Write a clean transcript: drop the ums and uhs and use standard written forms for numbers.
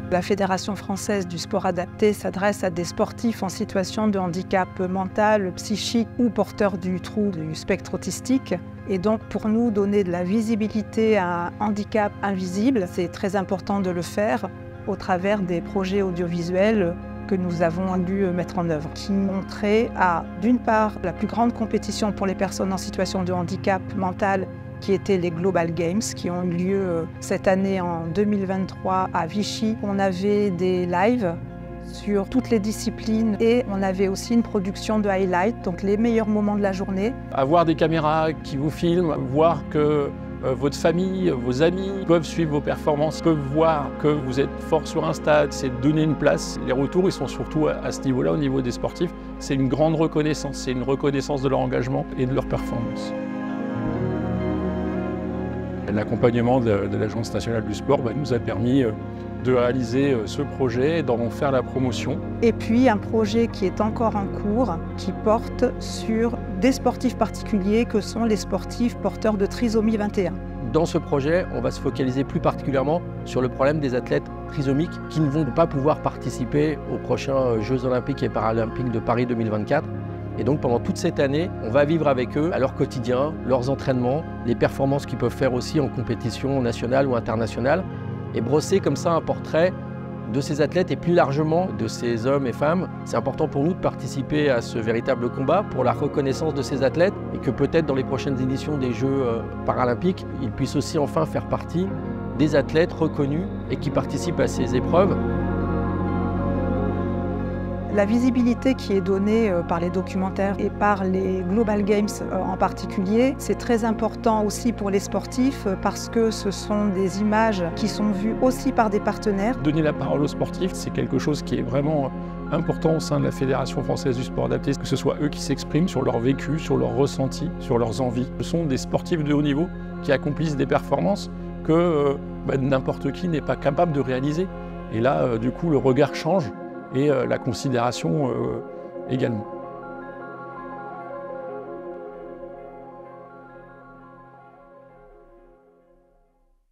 La Fédération française du sport adapté s'adresse à des sportifs en situation de handicap mental, psychique ou porteurs du trouble du spectre autistique. Et donc pour nous, donner de la visibilité à un handicap invisible, c'est très important de le faire au travers des projets audiovisuels que nous avons dû mettre en œuvre, qui montraient d'une part, la plus grande compétition pour les personnes en situation de handicap mental, qui étaient les Global Games, qui ont eu lieu cette année en 2023 à Vichy. On avait des lives sur toutes les disciplines et on avait aussi une production de highlights, donc les meilleurs moments de la journée. Avoir des caméras qui vous filment, voir que votre famille, vos amis peuvent suivre vos performances, peuvent voir que vous êtes fort sur un stade, c'est donner une place. Les retours, ils sont surtout à ce niveau-là, au niveau des sportifs. C'est une grande reconnaissance, c'est une reconnaissance de leur engagement et de leur performance. L'accompagnement de l'Agence nationale du sport nous a permis de réaliser ce projet et d'en faire la promotion. Et puis un projet qui est encore en cours, qui porte sur des sportifs particuliers que sont les sportifs porteurs de trisomie 21. Dans ce projet, on va se focaliser plus particulièrement sur le problème des athlètes trisomiques qui ne vont pas pouvoir participer aux prochains Jeux olympiques et paralympiques de Paris 2024. Et donc pendant toute cette année, on va vivre avec eux à leur quotidien, leurs entraînements, les performances qu'ils peuvent faire aussi en compétition nationale ou internationale, et brosser comme ça un portrait de ces athlètes et plus largement de ces hommes et femmes. C'est important pour nous de participer à ce véritable combat pour la reconnaissance de ces athlètes et que peut-être dans les prochaines éditions des Jeux paralympiques, ils puissent aussi enfin faire partie des athlètes reconnus et qui participent à ces épreuves. La visibilité qui est donnée par les documentaires et par les Global Games en particulier, c'est très important aussi pour les sportifs parce que ce sont des images qui sont vues aussi par des partenaires. Donner la parole aux sportifs, c'est quelque chose qui est vraiment important au sein de la Fédération française du sport adapté, que ce soit eux qui s'expriment sur leur vécu, sur leurs ressentis, sur leurs envies. Ce sont des sportifs de haut niveau qui accomplissent des performances que n'importe qui n'est pas capable de réaliser. Et là, du coup, le regard change et la considération également.